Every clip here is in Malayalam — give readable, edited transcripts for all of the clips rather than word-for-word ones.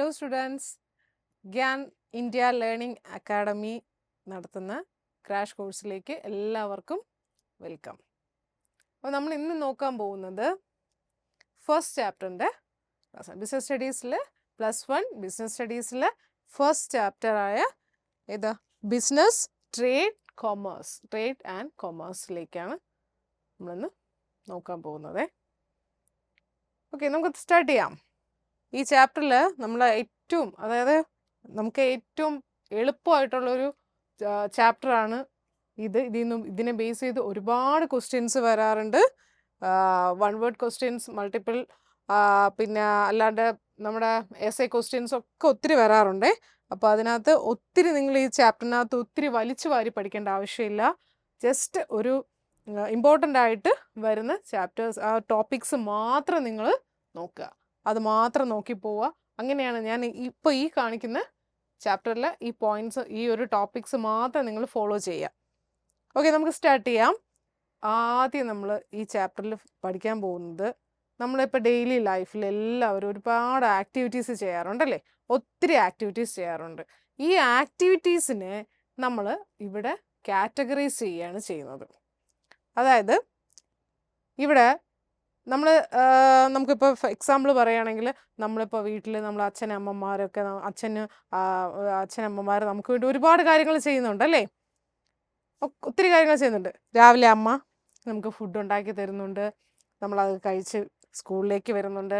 Hello students, GYAN India Learning Academy നടത്തുന്ന ക്രാഷ് കോഴ്സിലേക്ക് എല്ലാവർക്കും വെൽക്കം. അപ്പോൾ നമ്മൾ ഇന്ന് നോക്കാൻ പോകുന്നത് ഫസ്റ്റ് ചാപ്റ്ററിൻ്റെ ബിസിനസ് സ്റ്റഡീസിൽ +1 ബിസിനസ് സ്റ്റഡീസിൽ ഫസ്റ്റ് ചാപ്റ്ററായ ഏതാ ബിസിനസ് ട്രേഡ് ആൻഡ് കൊമേഴ്സിലേക്കാണ് നമ്മളിന്ന് നോക്കാൻ പോകുന്നത്. ഓക്കെ, നമുക്ക് സ്റ്റാർട്ട് ചെയ്യാം. ഈ ചാപ്റ്ററിൽ നമ്മൾ നമുക്ക് ഏറ്റവും എളുപ്പമായിട്ടുള്ളൊരു ചാപ്റ്ററാണ് ഇതിനെ ബേസ് ചെയ്ത് ഒരുപാട് ക്വസ്റ്റ്യൻസ് വരാറുണ്ട്. വൺ വേർഡ് ക്വസ്റ്റ്യൻസ്, മൾട്ടിപ്പിൾ, പിന്നെ അല്ലാണ്ട് നമ്മുടെ എസ്എ ക്വസ്റ്റ്യൻസ് ഒക്കെ ഒത്തിരി വരാറുണ്ട്. അപ്പോൾ അതിനകത്ത് ഒത്തിരി നിങ്ങൾ ഈ ചാപ്റ്ററിനകത്ത് ഒത്തിരി വലിച്ചു വാരി പഠിക്കേണ്ട ആവശ്യമില്ല. ജസ്റ്റ് ഒരു ഇമ്പോർട്ടൻ്റ് ആയിട്ട് വരുന്ന ചാപ്റ്റേഴ്സ്, ആ ടോപ്പിക്സ് മാത്രം നിങ്ങൾ നോക്കുക, അത് മാത്രം നോക്കി പോവുക. അങ്ങനെയാണ് ഞാൻ ഇപ്പോൾ ഈ കാണിക്കുന്ന ചാപ്റ്ററിലെ ഈ പോയിന്റ്സ്, ഈ ഒരു ടോപ്പിക്സ് മാത്രം നിങ്ങൾ ഫോളോ ചെയ്യുക. ഓക്കെ, നമുക്ക് സ്റ്റാർട്ട് ചെയ്യാം. ആദ്യം നമ്മൾ ഈ ചാപ്റ്ററിൽ പഠിക്കാൻ പോകുന്നത്, നമ്മളിപ്പോൾ ഡെയിലി ലൈഫിൽ എല്ലാവരും ഒരുപാട് ആക്ടിവിറ്റീസ് ചെയ്യാറുണ്ടല്ലേ, ഒത്തിരി ആക്ടിവിറ്റീസ് ചെയ്യാറുണ്ട്. ഈ ആക്ടിവിറ്റീസിനെ നമ്മൾ ഇവിടെ കാറ്റഗറൈസ് ചെയ്യുകയാണ് ചെയ്യുന്നത്. അതായത് ഇവിടെ നമുക്കിപ്പോൾ എക്സാമ്പിൾ പറയുകയാണെങ്കിൽ, നമ്മളിപ്പോൾ വീട്ടിൽ നമ്മൾ അച്ഛനമ്മമാർ നമുക്ക് വേണ്ടി ഒരുപാട് കാര്യങ്ങൾ ചെയ്യുന്നുണ്ടല്ലേ, ഒത്തിരി കാര്യങ്ങൾ ചെയ്യുന്നുണ്ട്. രാവിലെ അമ്മ നമുക്ക് ഫുഡ് ഉണ്ടാക്കി തരുന്നുണ്ട്, നമ്മളത് കഴിച്ച് സ്കൂളിലേക്ക് വരുന്നുണ്ട്,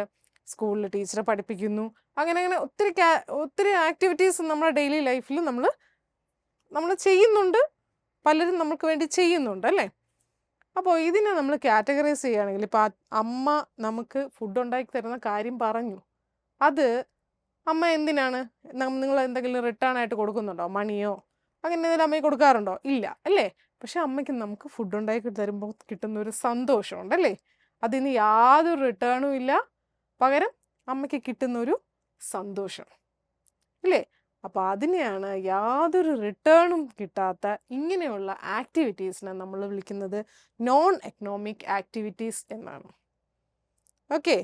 സ്കൂളിൽ ടീച്ചറെ പഠിപ്പിക്കുന്നു. അങ്ങനെ ഒത്തിരി ആക്ടിവിറ്റീസ് നമ്മുടെ ഡെയിലി ലൈഫിൽ നമ്മൾ ചെയ്യുന്നുണ്ട്, പലരും നമുക്ക് വേണ്ടി ചെയ്യുന്നുണ്ട് അല്ലേ. അപ്പോൾ ഇതിനെ നമ്മൾ കാറ്റഗറൈസ് ചെയ്യുകയാണെങ്കിൽ, ഇപ്പോൾ അമ്മ നമുക്ക് ഫുഡ് ഉണ്ടാക്കി തരുന്ന കാര്യം പറഞ്ഞു, അത് അമ്മ എന്തിനാണ്, നിങ്ങൾ എന്തെങ്കിലും റിട്ടേൺ ആയിട്ട് കൊടുക്കുന്നുണ്ടോ, മണിയോ അങ്ങനെ എന്തെങ്കിലും അമ്മയ്ക്ക് കൊടുക്കാറുണ്ടോ? ഇല്ല അല്ലേ. പക്ഷെ അമ്മയ്ക്ക് നമുക്ക് ഫുഡ് ഉണ്ടാക്കി തരുമ്പോൾ കിട്ടുന്ന ഒരു സന്തോഷമുണ്ടല്ലേ, അതിന് യാതൊരു റിട്ടേണും ഇല്ല, പകരം അമ്മയ്ക്ക് കിട്ടുന്നൊരു സന്തോഷം അല്ലേ. അപ്പോൾ അതിനെയാണ് യാതൊരു റിട്ടേണും കിട്ടാത്ത ഇങ്ങനെയുള്ള ആക്ടിവിറ്റീസിനെ നമ്മൾ വിളിക്കുന്നത് നോൺ എക്കണോമിക് ആക്ടിവിറ്റീസ് എന്നാണ്. Okay,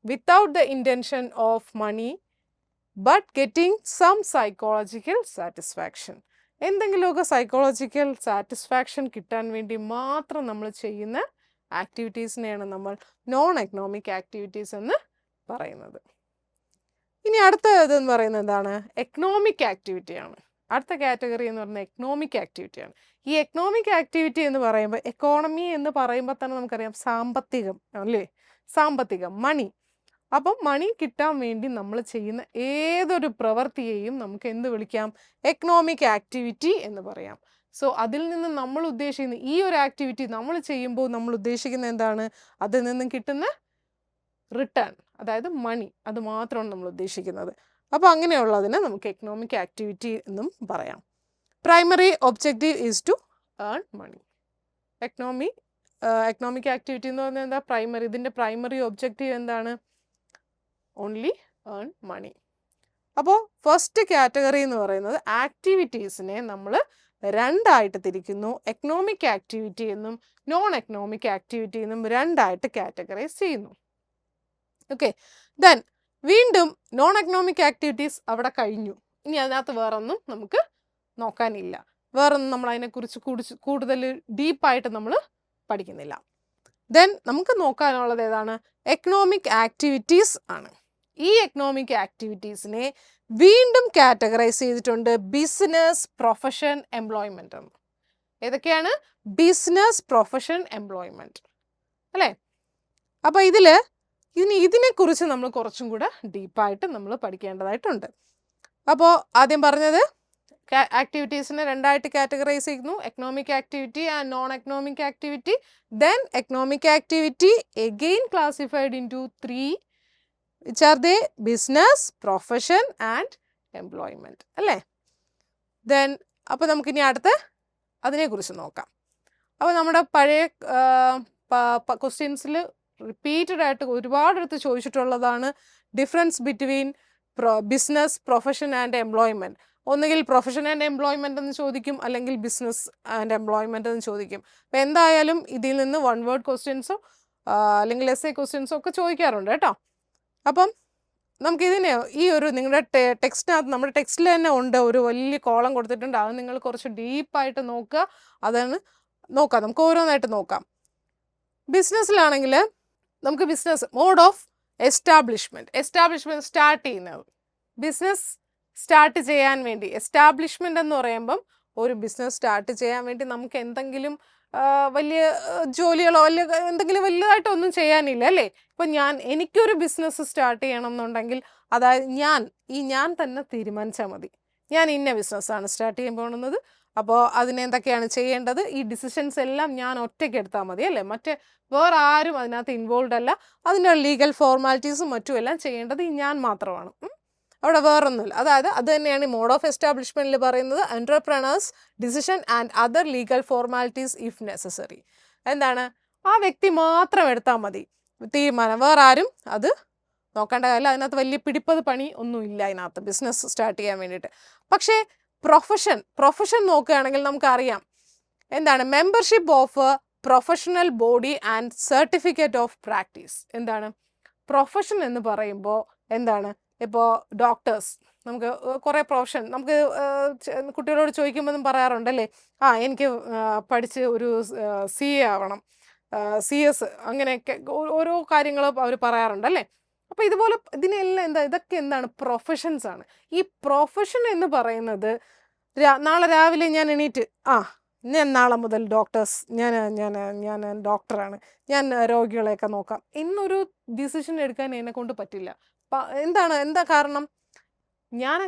without the intention of money but getting some psychological satisfaction. എന്തെങ്കിലുമൊക്കെ സൈക്കോളജിക്കൽ സാറ്റിസ്ഫാക്ഷൻ കിട്ടാൻ വേണ്ടി മാത്രം നമ്മൾ ചെയ്യുന്ന ആക്ടിവിറ്റീസിനെയാണ് നമ്മൾ നോൺ എക്കണോമിക് ആക്ടിവിറ്റീസ് എന്ന് പറയുന്നത്. ഇനി അടുത്തതെന്ന് പറയുന്നത് എന്താണ്? എക്കണോമിക് ആക്ടിവിറ്റിയാണ്. അടുത്ത കാറ്റഗറി എന്ന് പറയുന്നത് എക്കണോമിക് ആക്ടിവിറ്റിയാണ്. ഈ എക്കണോമിക് ആക്ടിവിറ്റി എന്ന് പറയുമ്പോൾ, എക്കോണമി എന്ന് പറയുമ്പോൾ തന്നെ നമുക്കറിയാം സാമ്പത്തികം അല്ലേ, സാമ്പത്തികം, മണി. അപ്പം മണി കിട്ടാൻ വേണ്ടി നമ്മൾ ചെയ്യുന്ന ഏതൊരു പ്രവൃത്തിയെയും നമുക്ക് എന്ത് വിളിക്കാം? എക്കണോമിക് ആക്ടിവിറ്റി എന്ന് പറയാം. സോ അതിൽ നിന്ന് നമ്മൾ ഉദ്ദേശിക്കുന്ന ഈ ഒരു ആക്ടിവിറ്റി നമ്മൾ ചെയ്യുമ്പോൾ നമ്മൾ ഉദ്ദേശിക്കുന്നത് എന്താണ്? അതിൽ നിന്നും കിട്ടുന്ന റിട്ടേൺ, അതായത് മണി, അത് മാത്രമാണ് നമ്മൾ ഉദ്ദേശിക്കുന്നത്. അപ്പോൾ അങ്ങനെയുള്ളതിനെ നമുക്ക് എക്കണോമിക് ആക്ടിവിറ്റി എന്നും പറയാം. Primary objective is to earn money. Economic activity എന്ന് പറഞ്ഞാൽ എന്താ? ഇതിൻ്റെ പ്രൈമറി ഒബ്ജക്റ്റീവ് എന്താണ്? Only earn money. അപ്പോൾ ഫസ്റ്റ് കാറ്റഗറി എന്ന് പറയുന്നത് ആക്ടിവിറ്റീസിനെ നമ്മൾ രണ്ടായിട്ട് തിരിക്കുന്നു. എക്കണോമിക് ആക്ടിവിറ്റി എന്നും നോൺ എക്കണോമിക് ആക്ടിവിറ്റി എന്നും രണ്ടായിട്ട് കാറ്റഗറൈസ് ചെയ്യുന്നു. ഓക്കെ, ദെൻ വീണ്ടും നോൺ എക്കണോമിക് ആക്ടിവിറ്റീസ് അവിടെ കഴിഞ്ഞു. ഇനി അതിനകത്ത് വേറൊന്നും നമുക്ക് നോക്കാനില്ല, വേറൊന്നും നമ്മൾ അതിനെക്കുറിച്ച് കൂടുതൽ ഡീപ്പായിട്ട് നമ്മൾ പഠിക്കുന്നില്ല. ദെൻ നമുക്ക് നോക്കാനുള്ളത് ഏതാണ്? എക്കണോമിക് ആക്ടിവിറ്റീസ് ആണ്. ഈ എക്കണോമിക് ആക്ടിവിറ്റീസിനെ വീണ്ടും കാറ്റഗറൈസ് ചെയ്തിട്ടുണ്ട് ബിസിനസ്, പ്രൊഫഷൻ, എംപ്ലോയ്മെന്റ് എന്ന്. ഏതൊക്കെയാണ്? ബിസിനസ്, പ്രൊഫഷൻ, എംപ്ലോയ്മെന്റ് അല്ലേ. അപ്പോൾ ഇതിനെക്കുറിച്ച് നമ്മൾ കുറച്ചും കൂടെ ഡീപ്പായിട്ട് നമ്മൾ പഠിക്കേണ്ടതായിട്ടുണ്ട്. അപ്പോൾ ആദ്യം പറഞ്ഞത് ആക്ടിവിറ്റീസിനെ രണ്ടായിട്ട് കാറ്റഗറൈസ് ചെയ്യുന്നു, economic activity and non economic activity. Then economic activity again classified into 3, which are they? Business, profession and employment അല്ലേ. ദെൻ അപ്പോൾ നമുക്കിനി അടുത്ത് അതിനെക്കുറിച്ച് നോക്കാം. അപ്പോൾ നമ്മുടെ പഴയ ക്വസ്റ്റ്യൻസിൽ റിപ്പീറ്റഡ് ആയിട്ട് ഒരുപാടെടുത്ത് ചോദിച്ചിട്ടുള്ളതാണ് difference between business, profession and employment. ഒന്നുകിൽ പ്രൊഫഷൻ ആൻഡ് എംപ്ലോയ്മെന്റ് എന്ന് ചോദിക്കും, അല്ലെങ്കിൽ ബിസിനസ് ആൻഡ് എംപ്ലോയ്മെന്റ് എന്ന് ചോദിക്കും. അപ്പോൾ എന്തായാലും ഇതിൽ നിന്ന് വൺ വേർഡ് ക്വസ്റ്റ്യൻസോ അല്ലെങ്കിൽ എസ്എ ക്വസ്റ്റ്യൻസോ ഒക്കെ ചോദിക്കാറുണ്ട് കേട്ടോ. അപ്പം നമുക്കിതിനെ ഈ ഒരു നിങ്ങളുടെ ടെക്സ്റ്റിനകത്ത് നമ്മുടെ ടെക്സ്റ്റിൽ തന്നെ ഉണ്ട്, ഒരു വലിയ കോളം കൊടുത്തിട്ടുണ്ട്. അത് നിങ്ങൾ കുറച്ച് ഡീപ്പായിട്ട് നോക്കുക. അതാണ് നോക്കാം, നമുക്ക് ഓരോന്നായിട്ട് നോക്കാം. ബിസിനസ്സിലാണെങ്കിൽ നമുക്ക് business mode of establishment start ചെയ്യുന്നത്. ബിസിനസ് സ്റ്റാർട്ട് ചെയ്യാൻ വേണ്ടി എസ്റ്റാബ്ലിഷ്മെൻ്റ് എന്ന് പറയുമ്പം ഒരു ബിസിനസ് സ്റ്റാർട്ട് ചെയ്യാൻ വേണ്ടി നമുക്ക് എന്തെങ്കിലും വലിയ ജോലികളോ വലിയ എന്തെങ്കിലും വലുതായിട്ടൊന്നും ചെയ്യാനില്ല അല്ലേ. ഇപ്പം എനിക്കൊരു ബിസിനസ് സ്റ്റാർട്ട് ചെയ്യണം എന്നുണ്ടെങ്കിൽ, അതായത് ഞാൻ തന്നെ തീരുമാനിച്ചാൽ മതി. ഞാൻ ഇന്ന ബിസിനസ്സാണ് സ്റ്റാർട്ട് ചെയ്യാൻ പോകുന്നത്. അപ്പോൾ അതിനെന്തൊക്കെയാണ് ചെയ്യേണ്ടത്, ഈ ഡിസിഷൻസ് എല്ലാം ഞാൻ ഒറ്റയ്ക്ക് എടുത്താൽ മതി അല്ലേ. വേറെ ആരും അതിനകത്ത് ഇൻവോൾവ് അല്ല. അതിൻ്റെ ലീഗൽ ഫോർമാലിറ്റീസും മറ്റും എല്ലാം ചെയ്യേണ്ടത് ഞാൻ മാത്രമാണ്. അവിടെ വേറൊന്നുമില്ല. അതായത് അത് തന്നെയാണ് മോഡ് ഓഫ് എസ്റ്റാബ്ലിഷ്മെൻറ്റിൽ പറയുന്നത്. Entrepreneurs decision and other legal formalities if necessary. എന്താണ്, ആ വ്യക്തി മാത്രം എടുത്താൽ മതി തീരുമാനം, വേറെ ആരും അത് നോക്കേണ്ട കാര്യമില്ല. അതിനകത്ത് വലിയ പിടിപ്പത് പണി ഒന്നും ഇല്ല അതിനകത്ത് ബിസിനസ് സ്റ്റാർട്ട് ചെയ്യാൻ വേണ്ടിയിട്ട്. പക്ഷേ പ്രൊഫഷൻ നോക്കുകയാണെങ്കിൽ നമുക്കറിയാം എന്താണ്, membership of professional body and certificate of practice. എന്താണ് പ്രൊഫഷൻ എന്ന് പറയുമ്പോൾ എന്താണ്, ഇപ്പോൾ ഡോക്ടേഴ്സ്, നമുക്ക് കുറേ പ്രൊഫഷൻ നമുക്ക് കുട്ടികളോട് ചോദിക്കുമ്പോഴും പറയാറുണ്ടല്ലേ, എനിക്ക് പഠിച്ച് ഒരു CA ആവണം, CS, അങ്ങനെയൊക്കെ ഓരോ കാര്യങ്ങളും അവർ പറയാറുണ്ടല്ലേ. അപ്പോൾ ഇതുപോലെ ഇതിനെല്ലാം ഇതൊക്കെ എന്താണ്, പ്രൊഫഷൻസ് ആണ്. ഈ പ്രൊഫഷൻ എന്ന് പറയുന്നത് നാളെ രാവിലെ ഞാൻ എണീറ്റ് ഞാൻ നാളെ മുതൽ ഞാൻ ഡോക്ടറാണ്, ഞാൻ രോഗികളെയൊക്കെ നോക്കാം എന്നൊരു ഡിസിഷൻ എടുക്കാൻ എന്നെ കൊണ്ട് പറ്റില്ല. എന്താ കാരണം, ഞാൻ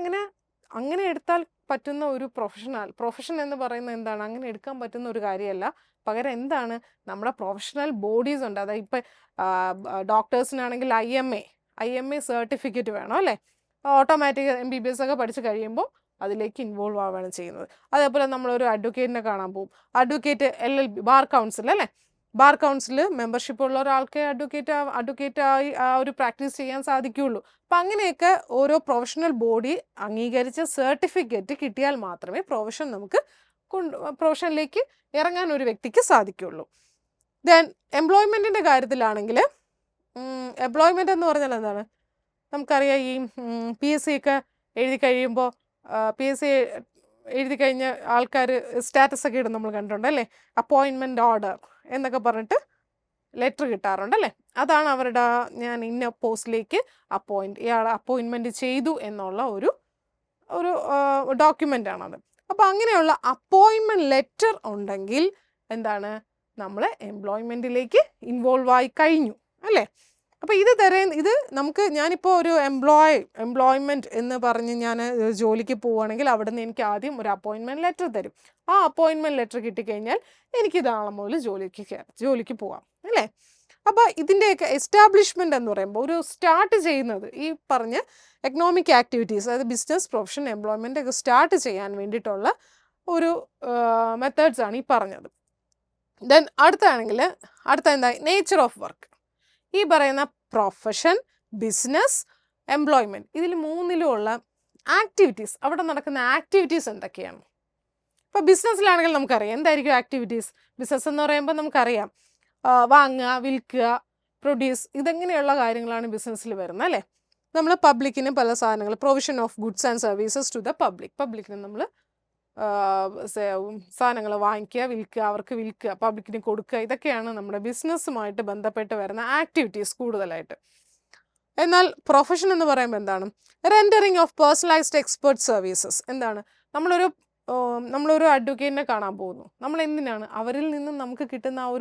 അങ്ങനെ എടുത്താൽ പറ്റുന്ന ഒരു പ്രൊഫഷൻ എന്ന് പറയുന്നത് എന്താണ്, അങ്ങനെ എടുക്കാൻ പറ്റുന്ന ഒരു കാര്യമല്ല. പകരം എന്താണ്, നമ്മുടെ പ്രൊഫഷണൽ ബോഡീസ് ഉണ്ട്. അതായത് ഇപ്പം ഡോക്ടേഴ്സിനാണെങ്കിൽ IMA സർട്ടിഫിക്കറ്റ് വേണം അല്ലേ. ഓട്ടോമാറ്റിക് MBBS ഒക്കെ പഠിച്ച് കഴിയുമ്പോൾ അതിലേക്ക് ഇൻവോൾവ് ആവുകയാണ് ചെയ്യുന്നത്. അതേപോലെ നമ്മളൊരു അഡ്വക്കേറ്റിനെ കാണാൻ പോകും. അഡ്വക്കേറ്റ് LLB ബാർ കൗൺസിൽ അല്ലേ. ബാർ കൗൺസിൽ മെമ്പർഷിപ്പ് ഉള്ള ഒരാൾക്ക് അഡ്വക്കേറ്റായി ഒരു പ്രാക്ടീസ് ചെയ്യാൻ സാധിക്കുകയുള്ളൂ. അപ്പം അങ്ങനെയൊക്കെ ഓരോ പ്രൊഫഷണൽ ബോഡി അംഗീകരിച്ച സർട്ടിഫിക്കറ്റ് കിട്ടിയാൽ മാത്രമേ പ്രൊഫഷനിലേക്ക് ഇറങ്ങാൻ ഒരു വ്യക്തിക്ക് സാധിക്കുകയുള്ളൂ. ദെൻ എംപ്ലോയ്മെൻറ്റിൻ്റെ കാര്യത്തിലാണെങ്കിൽ എംപ്ലോയ്മെൻ്റ് എന്ന് പറഞ്ഞാൽ എന്താണ്, നമുക്കറിയാം ഈ PSC ഒക്കെ എഴുതി കഴിയുമ്പോൾ PSC എഴുതി കഴിഞ്ഞ ആൾക്കാർ സ്റ്റാറ്റസ് ഒക്കെ ഇടും, നമ്മൾ കണ്ടിട്ടുണ്ടല്ലേ. അപ്പോയിൻമെൻറ്റ് ഓർഡർ എന്നൊക്കെ പറഞ്ഞിട്ട് ലെറ്റർ കിട്ടാറുണ്ടല്ലേ. അതാണ് അവരുടെ ഞാൻ ഇന്ന പോസ്റ്റിലേക്ക് ഇയാളെ അപ്പോയിൻമെൻറ്റ് ചെയ്തു എന്നുള്ള ഒരു ഡോക്യുമെൻ്റാണത്. അപ്പോൾ അങ്ങനെയുള്ള അപ്പോയിൻമെൻറ്റ് ലെറ്റർ ഉണ്ടെങ്കിൽ എന്താണ്, നമ്മൾ എംപ്ലോയ്മെൻറ്റിലേക്ക് ഇൻവോൾവ് ആയി കഴിഞ്ഞു അല്ലേ. അപ്പോൾ ഇത് ഞാനിപ്പോൾ ഒരു എംപ്ലോയ്മെൻറ്റ് എന്ന് പറഞ്ഞ് ഞാൻ ജോലിക്ക് പോവുകയാണെങ്കിൽ അവിടെ നിന്ന് എനിക്ക് ആദ്യം ഒരു അപ്പോയിൻമെൻറ്റ് ലെറ്റർ തരും. ആ അപ്പോയിൻമെൻറ്റ് ലെറ്റർ കിട്ടിക്കഴിഞ്ഞാൽ എനിക്ക് നാളെ മുതൽ ജോലിക്ക് പോവാം അല്ലേ. അപ്പോൾ ഇതിൻ്റെയൊക്കെ എസ്റ്റാബ്ലിഷ്മെൻ്റ് എന്ന് പറയുമ്പോൾ ഒരു സ്റ്റാർട്ട് ചെയ്യുന്നത് ഈ പറഞ്ഞ എക്കണോമിക് ആക്ടിവിറ്റീസ്, അതായത് ബിസിനസ്, പ്രൊഫഷൻ, എംപ്ലോയ്മെൻ്റ് ഒക്കെ സ്റ്റാർട്ട് ചെയ്യാൻ വേണ്ടിയിട്ടുള്ള ഒരു മെത്തേഡ്സ് ആണ് ഈ പറഞ്ഞത്. ദെൻ അടുത്ത എന്താ, നേച്ചർ ഓഫ് വർക്ക്. ഈ പറയുന്ന പ്രൊഫഷൻ, ബിസിനസ്, എംപ്ലോയ്മെൻറ്റ്, ഇതിൽ മൂന്നിലുമുള്ള ആക്ടിവിറ്റീസ്, അവിടെ നടക്കുന്ന ആക്ടിവിറ്റീസ് എന്തൊക്കെയാണ്. ഇപ്പോൾ ബിസിനസ്സിലാണെങ്കിൽ നമുക്കറിയാം എന്തായിരിക്കും ആക്ടിവിറ്റീസ്. ബിസിനസ് എന്ന് പറയുമ്പോൾ നമുക്കറിയാം വാങ്ങുക, വിൽക്കുക, പ്രൊഡ്യൂസ്, ഇതെങ്ങനെയുള്ള കാര്യങ്ങളാണ് ബിസിനസ്സിൽ വരുന്നത് അല്ലേ. നമ്മൾ പബ്ലിക്കിന് പല സാധനങ്ങൾ, provision of goods and services to the പബ്ലിക്കിന് നമ്മൾ സാധനങ്ങൾ വാങ്ങിക്കുക, വിൽക്കുക, അവർക്ക് വിൽക്കുക, പബ്ലിക്കിന് കൊടുക്കുക, ഇതൊക്കെയാണ് നമ്മുടെ ബിസിനസ്സുമായിട്ട് ബന്ധപ്പെട്ട് വരുന്ന ആക്ടിവിറ്റീസ് കൂടുതലായിട്ട്. എന്നാൽ പ്രൊഫഷൻ എന്ന് പറയുമ്പോൾ എന്താണ്, rendering of personalised expert services. എന്താണ്, നമ്മളൊരു അഡ്വക്കേറ്റിനെ കാണാൻ പോകുന്നു. നമ്മൾ എന്തിനാണ്, അവരിൽ നിന്നും നമുക്ക് കിട്ടുന്ന ആ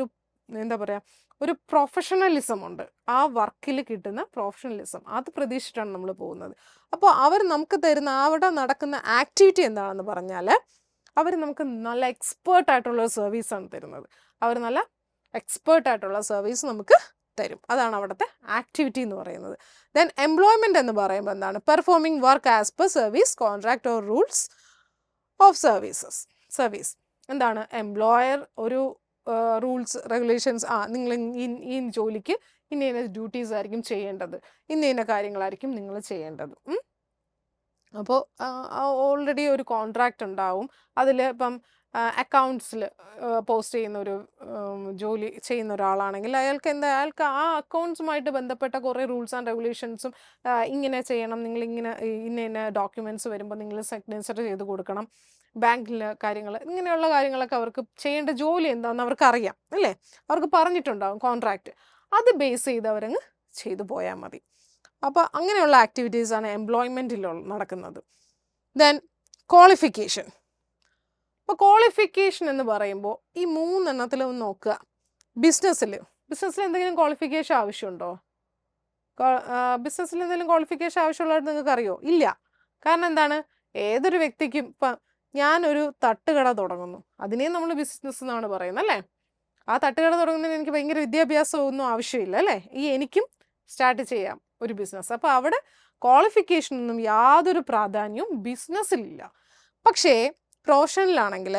ഒരു പ്രൊഫഷണലിസം ഉണ്ട്, ആ വർക്കിൽ കിട്ടുന്ന പ്രൊഫഷണലിസം, അത് പ്രതീക്ഷിച്ചിട്ടാണ് നമ്മൾ പോകുന്നത്. അപ്പോൾ അവർ നമുക്ക് തരുന്ന അവിടെ നടക്കുന്ന ആക്ടിവിറ്റി എന്താണെന്ന് പറഞ്ഞാൽ അവർ നമുക്ക് നല്ല എക്സ്പേർട്ടായിട്ടുള്ള സർവീസാണ് തരുന്നത്. അവർ നല്ല എക്സ്പേർട്ടായിട്ടുള്ള സർവീസ് നമുക്ക് തരും. അതാണ് അവിടുത്തെ ആക്ടിവിറ്റി എന്ന് പറയുന്നത്. ദെൻ എംപ്ലോയ്മെൻറ്റ് എന്ന് പറയുമ്പോൾ എന്താണ്, performing work as per service contract or rules of service. എന്താണ്, എംപ്ലോയർ ഒരു റൂൾസ്, റെഗുലേഷൻസ്, നിങ്ങൾ ഈ ജോലിക്ക് ഇന്ന ഡ്യൂട്ടീസ് ആയിരിക്കും ചെയ്യേണ്ടത്, ഇന്ന കാര്യങ്ങളായിരിക്കും നിങ്ങൾ ചെയ്യേണ്ടത്. അപ്പോൾ ഓൾറെഡി ഒരു കോൺട്രാക്റ്റ് ഉണ്ടാവും. അതിൽ ഇപ്പം അക്കൗണ്ട്സിൽ പോസ്റ്റ് ചെയ്യുന്ന ഒരു ജോലി ചെയ്യുന്ന ഒരാളാണെങ്കിൽ അയാൾക്ക് ആ അക്കൗണ്ട്സുമായിട്ട് ബന്ധപ്പെട്ട കുറേ റൂൾസ് ആൻഡ് റെഗുലേഷൻസും ഇങ്ങനെ ചെയ്യണം, നിങ്ങൾ ഇങ്ങനെ ഇന്ന ഡോക്യുമെൻറ്റ്സ് വരുമ്പോൾ നിങ്ങൾ സിഗ്നേച്ചർ ചെയ്ത് കൊടുക്കണം, ബാങ്കിലെ കാര്യങ്ങൾ, ഇങ്ങനെയുള്ള കാര്യങ്ങളൊക്കെ അവർക്ക് ചെയ്യേണ്ട ജോലി എന്താണെന്ന് അവർക്ക് അറിയാം അല്ലേ, അവർക്ക് പറഞ്ഞിട്ടുണ്ടാകും കോൺട്രാക്റ്റ്, അത് ബേസ് ചെയ്ത് അവരങ്ങ് ചെയ്തു പോയാൽ മതി. അപ്പോൾ അങ്ങനെയുള്ള ആക്ടിവിറ്റീസാണ് എംപ്ലോയ്മെൻറ്റിൽ നടക്കുന്നത്. Then qualification. അപ്പോൾ ക്വാളിഫിക്കേഷൻ എന്ന് പറയുമ്പോൾ ഈ 3 എണ്ണത്തിലും നോക്കുക. ബിസിനസ്സിൽ എന്തെങ്കിലും ക്വാളിഫിക്കേഷൻ ആവശ്യമുണ്ടോ? ബിസിനസ്സിൽ എന്തെങ്കിലും ക്വാളിഫിക്കേഷൻ ആവശ്യമുള്ളതായിട്ട് നിങ്ങൾക്ക് അറിയോ? ഇല്ല. കാരണം എന്താണ്, ഏതൊരു വ്യക്തിക്കും ഇപ്പം ഞാനൊരു തട്ടുകട തുടങ്ങുന്നു, അതിനെ നമ്മൾ ബിസിനസ് എന്നാണ് പറയുന്നത് അല്ലേ. ആ തട്ടുകട തുടങ്ങുന്നതിന് എനിക്ക് ഭയങ്കര വിദ്യാഭ്യാസമൊന്നും ആവശ്യമില്ല അല്ലേ, എനിക്കും സ്റ്റാർട്ട് ചെയ്യാം ഒരു ബിസിനസ്. അപ്പോൾ അവിടെ ക്വാളിഫിക്കേഷനൊന്നും യാതൊരു പ്രാധാന്യവും ബിസിനസ്സിലില്ല. പക്ഷേ പ്രൊഫഷണലാണെങ്കിൽ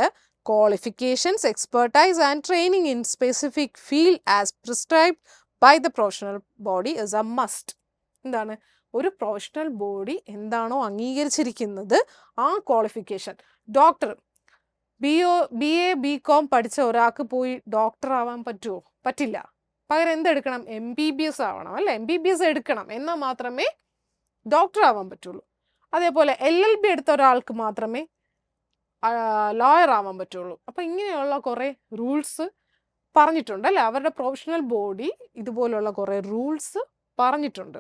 qualifications, expertise and training in specific field as prescribed by the professional body is a must. എന്താണ്, ഒരു പ്രൊഫഷണൽ ബോഡി എന്താണോ അംഗീകരിച്ചിരിക്കുന്നത് ആ ക്വാളിഫിക്കേഷൻ. ഡോക്ടർ BA BCom പഠിച്ച ഒരാൾക്ക് പോയി ഡോക്ടർ ആവാൻ പറ്റുമോ? പറ്റില്ല. പകരം എന്തെടുക്കണം? MBBS ആവണം അല്ലേ, MBBS എടുക്കണം, എന്നാൽ മാത്രമേ ഡോക്ടർ ആവാൻ പറ്റുള്ളൂ. അതേപോലെ LLB എടുത്ത ഒരാൾക്ക് മാത്രമേ ലോയർ ആവാൻ പറ്റുള്ളൂ. അപ്പം ഇങ്ങനെയുള്ള കുറേ റൂൾസ് പറഞ്ഞിട്ടുണ്ട് അല്ലേ, അവരുടെ പ്രൊഫഷണൽ ബോഡി ഇതുപോലുള്ള കുറേ റൂൾസ് പറഞ്ഞിട്ടുണ്ട്.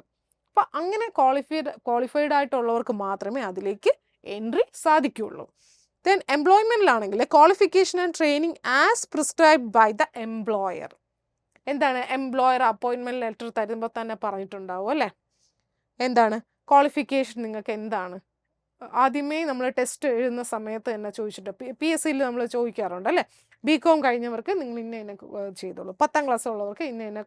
അപ്പം അങ്ങനെ ക്വാളിഫൈഡ് ആയിട്ടുള്ളവർക്ക് മാത്രമേ അതിലേക്ക് എൻട്രി സാധിക്കുകയുള്ളൂ. ദെൻ എംപ്ലോയ്മെൻറ്റിലാണെങ്കിൽ qualification and training as prescribed by the employer. എന്താണ്, എംപ്ലോയർ അപ്പോയിൻമെൻറ്റ് ലെറ്റർ തരുമ്പോൾ തന്നെ പറഞ്ഞിട്ടുണ്ടാവും അല്ലേ, എന്താണ് ക്വാളിഫിക്കേഷൻ നിങ്ങൾക്ക് എന്താണ്. ആദ്യമേ നമ്മൾ ടെസ്റ്റ് എഴുതുന്ന സമയത്ത് തന്നെ ചോദിച്ചിട്ട് PSCയിൽ നമ്മൾ ചോദിക്കാറുണ്ട് അല്ലേ, BCom കഴിഞ്ഞവർക്ക് നിങ്ങൾ ഇന്ന ചെയ്തോളൂ, 10ാം ക്ലാസ് ഉള്ളവർക്ക് ഇന്ന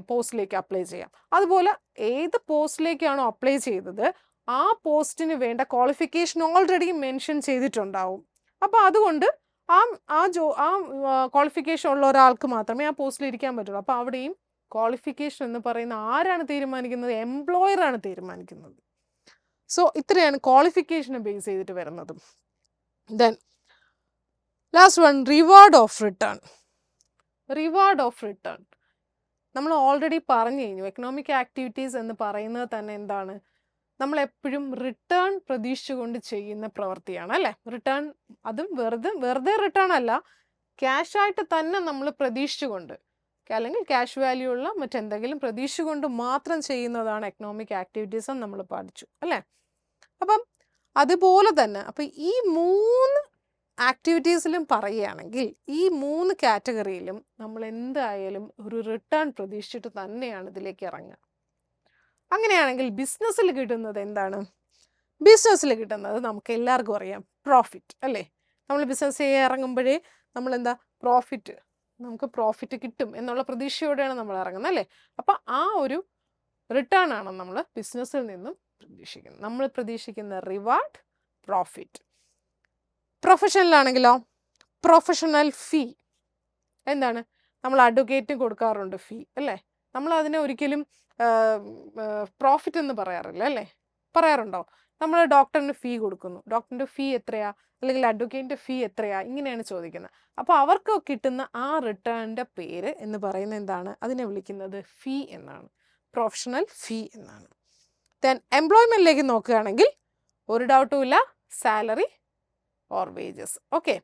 പോസ്റ്റിലേക്ക് അപ്ലൈ ചെയ്യാം. അതുപോലെ ഏത് പോസ്റ്റിലേക്കാണോ അപ്ലൈ ചെയ്തത് ആ പോസ്റ്റിന് വേണ്ട ക്വാളിഫിക്കേഷൻ ഓൾറെഡി മെൻഷൻ ചെയ്തിട്ടുണ്ടാവും. അപ്പോൾ അതുകൊണ്ട് ആ ക്വാളിഫിക്കേഷൻ ഉള്ള ഒരാൾക്ക് മാത്രമേ ആ പോസ്റ്റിൽ ഇരിക്കാൻ പറ്റുള്ളൂ. അപ്പോൾ അവിടെയും ക്വാളിഫിക്കേഷൻ എന്ന് പറയുന്ന ആരാണ് തീരുമാനിക്കുന്നത്? എംപ്ലോയറാണ് തീരുമാനിക്കുന്നത്. സോ ഇത്രയാണ് ക്വാളിഫിക്കേഷനെ ബേസ് ചെയ്തിട്ട് വരുന്നത്. Then last one, reward of return. Reward of return നമ്മൾ ഓൾറെഡി പറഞ്ഞു കഴിഞ്ഞു. എക്കണോമിക് ആക്ടിവിറ്റീസ് എന്ന് പറയുന്നത് തന്നെ എന്താണ്, നമ്മളെപ്പോഴും റിട്ടേൺ പ്രതീക്ഷിച്ചുകൊണ്ട് ചെയ്യുന്ന പ്രവൃത്തിയാണ് അല്ലേ. റിട്ടേൺ അതും വെറുതെ റിട്ടേൺ അല്ല, ക്യാഷായിട്ട് തന്നെ നമ്മൾ പ്രതീക്ഷിച്ചുകൊണ്ട്, അല്ലെങ്കിൽ ക്യാഷ് വാല്യൂ ഉള്ള മറ്റെന്തെങ്കിലും പ്രതീക്ഷിച്ചുകൊണ്ട് മാത്രം ചെയ്യുന്നതാണ് എക്കണോമിക് ആക്ടിവിറ്റീസ് എന്ന് നമ്മൾ പഠിച്ചു അല്ലേ. അപ്പം അതുപോലെ തന്നെ അപ്പം ഈ 3 ആക്ടിവിറ്റീസിലും പറയുകയാണെങ്കിൽ ഈ 3 കാറ്റഗറിയിലും നമ്മൾ എന്തായാലും ഒരു റിട്ടേൺ പ്രതീക്ഷിച്ചിട്ട് തന്നെയാണ് ഇതിലേക്ക് ഇറങ്ങുക. അങ്ങനെയാണെങ്കിൽ ബിസിനസ്സിൽ കിട്ടുന്നത് എന്താണ്? ബിസിനസ്സിൽ കിട്ടുന്നത് നമുക്ക് എല്ലാവർക്കും അറിയാം, പ്രോഫിറ്റ് അല്ലേ. നമ്മൾ ബിസിനസ് ചെയ്യാൻ ഇറങ്ങുമ്പോഴേ നമ്മളെന്താ, നമുക്ക് പ്രോഫിറ്റ് കിട്ടും എന്നുള്ള പ്രതീക്ഷയോടെയാണ് നമ്മൾ ഇറങ്ങുന്നത് അല്ലേ. അപ്പം ആ ഒരു റിട്ടേൺ ആണ് നമ്മൾ ബിസിനസ്സിൽ നിന്നും പ്രതീക്ഷിക്കുന്നത്. നമ്മൾ പ്രതീക്ഷിക്കുന്ന റിവാർഡ്, പ്രോഫിറ്റ്. പ്രൊഫഷണലാണെങ്കിലോ പ്രൊഫഷണൽ ഫീ. എന്താണ്, നമ്മൾ അഡ്വക്കേറ്റിന് കൊടുക്കാറുണ്ട് ഫീ അല്ലേ. നമ്മൾ അതിനെ ഒരിക്കലും പ്രോഫിറ്റ് എന്ന് പറയാറില്ല അല്ലേ, പറയാറുണ്ടോ? നമ്മൾ ഡോക്ടറിന് ഫീ കൊടുക്കുന്നു, ഡോക്ടറിൻ്റെ ഫീ എത്രയാ, അല്ലെങ്കിൽ അഡ്വക്കേറ്റിൻ്റെ ഫീ എത്രയാ, ഇങ്ങനെയാണ് ചോദിക്കുന്നത്. അപ്പോൾ അവർക്ക് കിട്ടുന്ന ആ റിട്ടേണിൻ്റെ പേര് എന്ന് പറയുന്നത് എന്താണ്? അതിനെ വിളിക്കുന്നത് ഫീ എന്നാണ്, പ്രൊഫഷണൽ ഫീ എന്നാണ്. ദെൻ എംപ്ലോയ്മെൻറ്റിലേക്ക് നോക്കുകയാണെങ്കിൽ ഒരു ഡൗട്ടും ഇല്ല, salary or wages. Okay,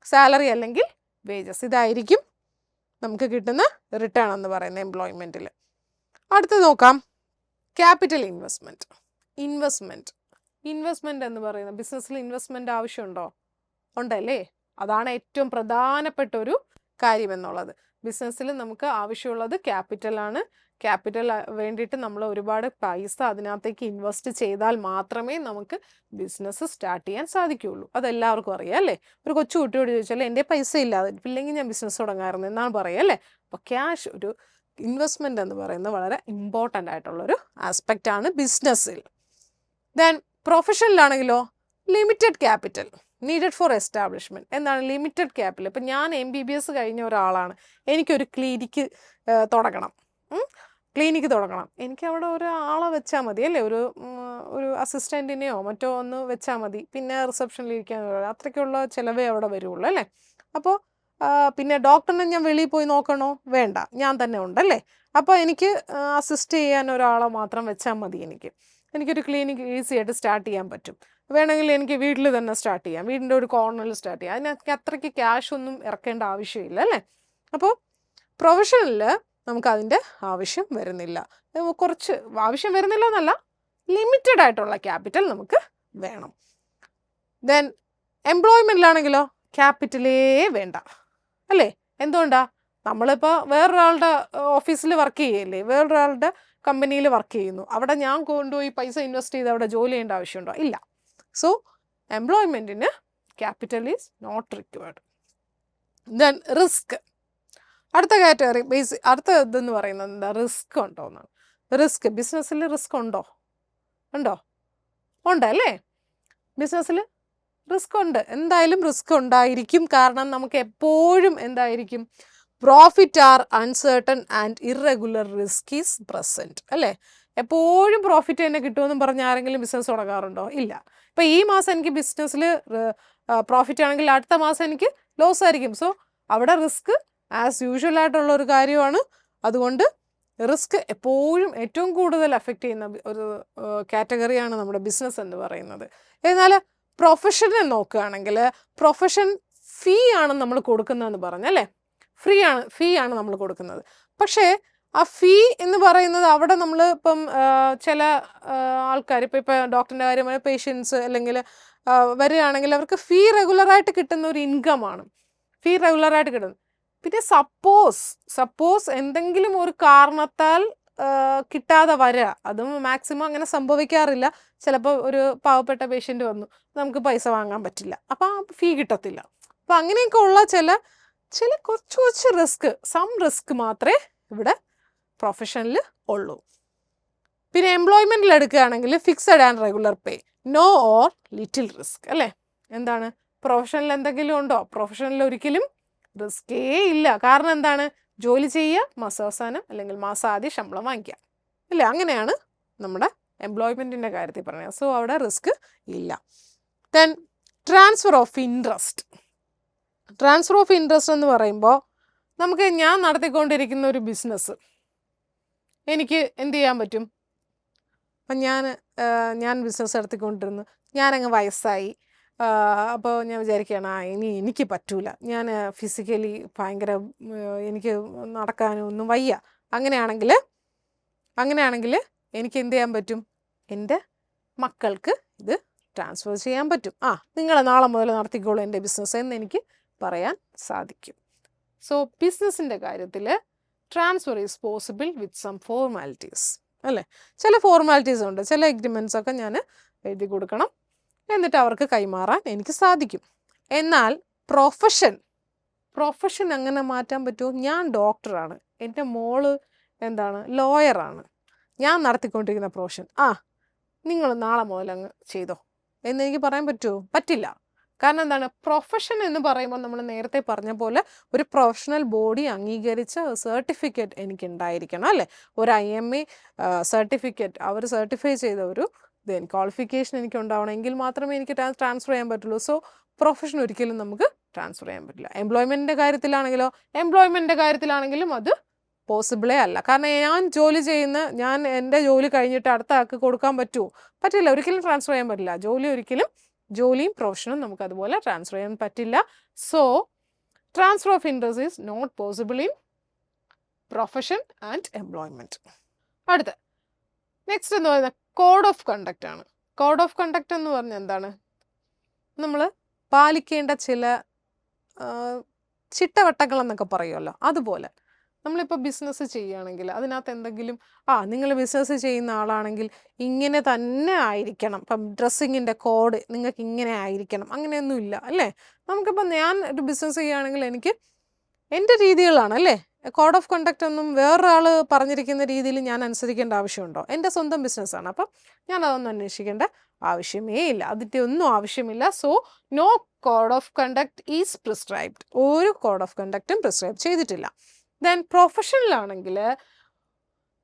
salary അല്ലെങ്കിൽ വേജസ്, ഇതായിരിക്കും നമുക്ക് കിട്ടുന്ന റിട്ടേൺ എന്ന് പറയുന്നത് എംപ്ലോയ്മെൻറ്റിൽ. അടുത്ത് നോക്കാം, ക്യാപിറ്റൽ ഇൻവെസ്റ്റ്മെൻറ്റ്. ഇൻവെസ്റ്റ്മെൻറ്റ് എന്ന് പറയുന്നത്, ബിസിനസ്സിൽ ഇൻവെസ്റ്റ്മെൻറ്റ് ആവശ്യമുണ്ടോ? ഉണ്ടല്ലേ. അതാണ് ഏറ്റവും പ്രധാനപ്പെട്ട ഒരു കാര്യം എന്നുള്ളത്. ബിസിനസ്സിൽ നമുക്ക് ആവശ്യമുള്ളത് ക്യാപിറ്റലാണ്. ക്യാപിറ്റൽ വേണ്ടിയിട്ട് നമ്മൾ ഒരുപാട് പൈസ അതിനകത്തേക്ക് ഇൻവെസ്റ്റ് ചെയ്താൽ മാത്രമേ നമുക്ക് ബിസിനസ് സ്റ്റാർട്ട് ചെയ്യാൻ സാധിക്കുകയുള്ളൂ. അതെല്ലാവർക്കും അറിയാം അല്ലേ. ഒരു കൊച്ചു കുട്ടിയോട് ചോദിച്ചാൽ എൻ്റെ പൈസ ഇല്ലാതെ ഇല്ലെങ്കിൽ ഞാൻ ബിസിനസ് തുടങ്ങാമായിരുന്നു എന്നാണ് പറയുക അല്ലേ. അപ്പോൾ ക്യാഷ്, ഒരു ഇൻവെസ്റ്റ്മെൻറ്റ് എന്ന് പറയുന്നത് വളരെ ഇമ്പോർട്ടൻ്റ് ആയിട്ടുള്ളൊരു ആസ്പെക്റ്റാണ് ബിസിനസ്സിൽ. ദെൻ പ്രൊഫഷനിലാണെങ്കിലോ limited capital needed for establishment. എന്താണ് ലിമിറ്റഡ് ക്യാപിറ്റൽ? ഇപ്പം ഞാൻ MBBS കഴിഞ്ഞ ഒരാളാണ്, എനിക്കൊരു ക്ലിനിക്ക് തുടങ്ങണം. ക്ലിനിക്ക് തുടങ്ങണം, എനിക്ക് അവിടെ ഒരാളെ വെച്ചാൽ മതി അല്ലേ, ഒരു അസിസ്റ്റൻറ്റിനെയോ മറ്റോ ഒന്ന് വെച്ചാൽ മതി, പിന്നെ റിസപ്ഷനിൽ ഇരിക്കാൻ അത്രയ്ക്കുള്ള ചിലവേ അവിടെ വരുള്ളൂ അല്ലേ. അപ്പോൾ പിന്നെ ഡോക്ടറിനെ ഞാൻ വെളിയിൽ പോയി നോക്കണോ, വേണ്ട, ഞാൻ തന്നെ ഉണ്ടല്ലേ. അപ്പോൾ എനിക്ക് അസിസ്റ്റ് ചെയ്യാൻ ഒരാളെ മാത്രം വെച്ചാൽ മതി. എനിക്കൊരു ക്ലിനിക്ക് ഈസി ആയിട്ട് സ്റ്റാർട്ട് ചെയ്യാൻ പറ്റും. വേണമെങ്കിൽ എനിക്ക് വീട്ടിൽ തന്നെ സ്റ്റാർട്ട് ചെയ്യാം, വീടിൻ്റെ ഒരു കോർണറിൽ സ്റ്റാർട്ട് ചെയ്യാം. അതിനൊക്കെ അത്രയ്ക്ക് ക്യാഷ് ഒന്നും ഇറക്കേണ്ട ആവശ്യമില്ല അല്ലേ. അപ്പോൾ പ്രൊഫഷണലിൽ നമുക്ക് അതിൻ്റെ ആവശ്യം വരുന്നില്ല. കുറച്ച് ആവശ്യം വരുന്നില്ല എന്നല്ല, ലിമിറ്റഡ് ആയിട്ടുള്ള ക്യാപിറ്റൽ നമുക്ക് വേണം. ദെൻ എംപ്ലോയ്മെൻറ്റിലാണെങ്കിലോ ക്യാപിറ്റലേ വേണ്ട അല്ലേ. എന്തുകൊണ്ടാ, നമ്മളിപ്പോൾ വേറൊരാളുടെ ഓഫീസിൽ വർക്ക് ചെയ്യല്ലേ, വേറൊരാളുടെ കമ്പനിയിൽ വർക്ക് ചെയ്യുന്നു, അവിടെ ഞാൻ കൊണ്ടുപോയി പൈസ ഇൻവെസ്റ്റ് ചെയ്ത് അവിടെ ജോലി ചെയ്യേണ്ട ആവശ്യമുണ്ടോ, ഇല്ല. സോ എംപ്ലോയ്മെൻറ്റിന് capital is not required. Then risk, അടുത്ത കാറ്റഗറി അടുത്ത ഇതെന്ന് പറയുന്നത് എന്താ, റിസ്ക് ഉണ്ടോ എന്നാണ്. റിസ്ക്, ബിസിനസ്സിൽ റിസ്ക് ഉണ്ടോ ഉണ്ടല്ലേ. ബിസിനസ്സിൽ റിസ്ക് ഉണ്ട്, എന്തായാലും റിസ്ക് ഉണ്ടായിരിക്കും. കാരണം നമുക്ക് എപ്പോഴും എന്തായിരിക്കും, profit are uncertain and irregular risk is present അല്ലേ. എപ്പോഴും പ്രോഫിറ്റ് തന്നെ കിട്ടുമെന്നും പറഞ്ഞ് ആരെങ്കിലും ബിസിനസ് തുടങ്ങാറുണ്ടോ, ഇല്ല. ഇപ്പം ഈ മാസം എനിക്ക് ബിസിനസ്സിൽ പ്രോഫിറ്റ് ആണെങ്കിൽ അടുത്ത മാസം എനിക്ക് ലോസ് ആയിരിക്കും. സോ അവിടെ റിസ്ക് ആസ് യൂഷ്വൽ ആയിട്ടുള്ള ഒരു കാര്യമാണ്. അതുകൊണ്ട് റിസ്ക് എപ്പോഴും ഏറ്റവും കൂടുതൽ എഫക്റ്റ് ചെയ്യുന്ന ഒരു കാറ്റഗറിയാണ് നമ്മുടെ ബിസിനസ് എന്ന് പറയുന്നത്. എന്നാൽ പ്രൊഫഷനെ നോക്കുകയാണെങ്കിൽ പ്രൊഫഷൻ ഫീ ആണ് നമ്മൾ കൊടുക്കുന്നതെന്ന് പറഞ്ഞല്ലേ, ഫീ ആണ് നമ്മൾ കൊടുക്കുന്നത്. പക്ഷേ ആ ഫീ എന്ന് പറയുന്നത് അവിടെ നമ്മൾ ഇപ്പം ചില ആൾക്കാർ ഇപ്പോൾ ഡോക്ടറിൻ്റെ കാര്യമായ പേഷ്യൻസ് അല്ലെങ്കിൽ വരികയാണെങ്കിൽ അവർക്ക് ഫീ റെഗുലറായിട്ട് കിട്ടുന്ന ഒരു ഇൻകമാണ്, ഫീ റെഗുലറായിട്ട് കിട്ടുന്നത്. പിന്നെ സപ്പോസ് എന്തെങ്കിലും ഒരു കാരണത്താൽ കിട്ടാതെ വരിക, അതും മാക്സിമം അങ്ങനെ സംഭവിക്കാറില്ല. ചിലപ്പോൾ ഒരു പാവപ്പെട്ട പേഷ്യൻ്റ് വന്നു, നമുക്ക് പൈസ വാങ്ങാൻ പറ്റില്ല, അപ്പം ആ ഫീ കിട്ടത്തില്ല. അപ്പം അങ്ങനെയൊക്കെ ഉള്ള ചില കുറച്ച് റിസ്ക് മാത്രമേ ഇവിടെ പ്രൊഫഷനിൽ ഉള്ളൂ. പിന്നെ എംപ്ലോയ്മെൻറ്റിൽ എടുക്കുകയാണെങ്കിൽ fixed and regular pay, no or little risk അല്ലേ. എന്താണ്, പ്രൊഫഷനിൽ എന്തെങ്കിലും ഉണ്ടോ, പ്രൊഫഷനിൽ ഒരിക്കലും റിസ്കേ ഇല്ല. കാരണം എന്താണ്, ജോലി ചെയ്യുക, മാസാവസാനം അല്ലെങ്കിൽ മാസാദ്യം ശമ്പളം വാങ്ങിക്കുക അല്ലേ. അങ്ങനെയാണ് നമ്മുടെ എംപ്ലോയ്മെൻറ്റിൻ്റെ കാര്യത്തിൽ പറയുന്നത്. സോ അവിടെ റിസ്ക് ഇല്ല. ദെൻ ട്രാൻസ്ഫർ ഓഫ് ഇൻട്രസ്റ്റ് എന്ന് പറയുമ്പോൾ ഞാൻ നടത്തിക്കൊണ്ടിരിക്കുന്ന ഒരു ബിസിനസ് എനിക്ക് എന്ത് ചെയ്യാൻ പറ്റും. അപ്പം ഞാൻ ബിസിനസ് നടത്തിക്കൊണ്ടിരുന്നു, ഞാനങ്ങ് വയസ്സായി, അപ്പോൾ ഞാൻ വിചാരിക്കുകയാണ് ഇനി എനിക്ക് പറ്റൂല, ഞാൻ ഫിസിക്കലി ഭയങ്കര എനിക്ക് നടക്കാനും ഒന്നും വയ്യ. അങ്ങനെയാണെങ്കിൽ എനിക്ക് എന്ത് ചെയ്യാൻ പറ്റും, എൻ്റെ മക്കൾക്ക് ഇത് ട്രാൻസ്ഫർ ചെയ്യാൻ പറ്റും. നിങ്ങൾ നാളെ മുതൽ നടത്തിക്കോളൂ എൻ്റെ ബിസിനസ് എന്ന് എനിക്ക് പറയാൻ സാധിക്കും. സോ ബിസിനസ്സിൻ്റെ കാര്യത്തിൽ transfer is possible with some formalities അല്ലേ. ചില ഫോർമാലിറ്റീസ് ഉണ്ട്, ചില എഗ്രിമെൻറ്റ്സ് ഒക്കെ ഞാൻ എഴുതി കൊടുക്കണം, എന്നിട്ട് അവർക്ക് കൈമാറാൻ എനിക്ക് സാധിക്കും. എന്നാൽ പ്രൊഫഷൻ അങ്ങനെ മാറ്റാൻ പറ്റുമോ? ഞാൻ ഡോക്ടറാണ്, എൻ്റെ മോള് ലോയറാണ്, ഞാൻ നടത്തിക്കൊണ്ടിരിക്കുന്ന പ്രൊഫഷൻ, നിങ്ങൾ നാളെ മുതൽ അങ്ങ് ചെയ്തോ എന്നെനിക്ക് പറയാൻ പറ്റുമോ? പറ്റില്ല. കാരണം എന്താണ്, പ്രൊഫഷൻ എന്ന് പറയുമ്പോൾ നമ്മൾ നേരത്തെ പറഞ്ഞ പോലെ ഒരു പ്രൊഫഷണൽ ബോഡി അംഗീകരിച്ച സർട്ടിഫിക്കറ്റ് എനിക്ക് ഉണ്ടായിരിക്കണം അല്ലേ. ഒരു IMA സർട്ടിഫിക്കറ്റ് അവർ സർട്ടിഫൈ ചെയ്ത ഒരു ക്വാളിഫിക്കേഷൻ എനിക്ക് ഉണ്ടാവണമെങ്കിൽ മാത്രമേ എനിക്ക് ട്രാൻസ്ഫർ ചെയ്യാൻ പറ്റുള്ളൂ. സോ പ്രൊഫഷൻ ഒരിക്കലും നമുക്ക് ട്രാൻസ്ഫർ ചെയ്യാൻ പറ്റില്ല. എംപ്ലോയ്മെൻറ്റിൻ്റെ കാര്യത്തിലാണെങ്കിലും അത് പോസിബിളേ അല്ല. കാരണം ഞാൻ എൻ്റെ ജോലി കഴിഞ്ഞിട്ട് അടുത്ത ആൾക്ക് കൊടുക്കാൻ പറ്റുമോ? പറ്റില്ല, ഒരിക്കലും ട്രാൻസ്ഫർ ചെയ്യാൻ പറ്റില്ല. ജോലിയും പ്രൊഫഷനും നമുക്ക് അതുപോലെ ട്രാൻസ്ഫർ ചെയ്യാൻ പറ്റില്ല. So transfer of interest is not possible in profession and employment. അടുത്ത നെക്സ്റ്റ് എന്ന് പറയുന്നത് കോഡ് ഓഫ് കണ്ടക്റ്റ് ആണ്. കോഡ് ഓഫ് കണ്ടക്റ്റ് എന്ന് പറഞ്ഞാൽ എന്താണ്, നമ്മൾ പാലിക്കേണ്ട ചില ചിട്ടവട്ടങ്ങൾ എന്നൊക്കെ പറയുമല്ലോ, അതുപോലെ നമ്മളിപ്പോൾ ബിസിനസ് ചെയ്യുകയാണെങ്കിൽ അതിനകത്ത് എന്തെങ്കിലും നിങ്ങൾ ബിസിനസ് ചെയ്യുന്ന ആളാണെങ്കിൽ ഇങ്ങനെ തന്നെ ആയിരിക്കണം, ഇപ്പം ഡ്രസ്സിങ്ങിൻ്റെ കോഡ് നിങ്ങൾക്ക് ഇങ്ങനെ ആയിരിക്കണം, അങ്ങനെയൊന്നുമില്ല അല്ലേ. നമുക്കിപ്പോൾ ഞാൻ ഒരു ബിസിനസ് ചെയ്യുകയാണെങ്കിൽ എനിക്ക് എൻ്റെ രീതികളാണ് അല്ലേ. കോഡ് ഓഫ് കണ്ടക്റ്റ് ഒന്നും വേറൊരാൾ പറഞ്ഞിരിക്കുന്ന രീതിയിൽ ഞാൻ അനുസരിക്കേണ്ട ആവശ്യമുണ്ടോ? എൻ്റെ സ്വന്തം ബിസിനസ്സാണ്, അപ്പം ഞാൻ അതൊന്നും അന്വേഷിക്കേണ്ട ആവശ്യമേ ഇല്ല, അതിൻ്റെ ഒന്നും ആവശ്യമില്ല. So no code of conduct is prescribed, ഒരു കോഡ് ഓഫ് കണ്ടക്റ്റും പ്രിസ്ക്രൈബ് ചെയ്തിട്ടില്ല. ദെൻ പ്രൊഫഷണലാണെങ്കിൽ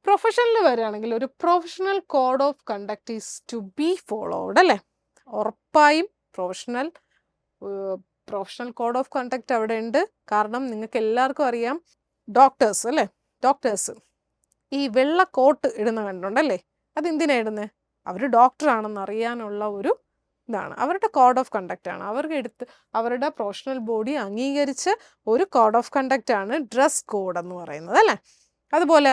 പ്രൊഫഷനിൽ വരികയാണെങ്കിൽ ഒരു professional code of conduct is to be followed അല്ലേ? ഉറപ്പായും പ്രൊഫഷണൽ കോഡ് ഓഫ് കണ്ടക്ട് അവിടെ ഉണ്ട്. കാരണം നിങ്ങൾക്ക് എല്ലാവർക്കും അറിയാം, ഡോക്ടേഴ്സ് അല്ലേ, ഡോക്ടേഴ്സ് ഈ വെള്ള കോട്ട് ഇടുന്ന കണ്ടുണ്ടല്ലേ? അതെന്തിനാ ഇടുന്നത്? അവർ ഡോക്ടറാണെന്ന് അറിയാനുള്ള ഒരു ഇതാണ്, അവരുടെ കോഡ് ഓഫ് കണ്ടക്റ്റ് ആണ്. അവരുടെ പ്രൊഫഷണൽ ബോഡി അംഗീകരിച്ച ഒരു കോഡ് ഓഫ് കണ്ടക്റ്റ് ആണ് ഡ്രസ് കോഡ് എന്ന് പറയുന്നത് അല്ലേ? അതുപോലെ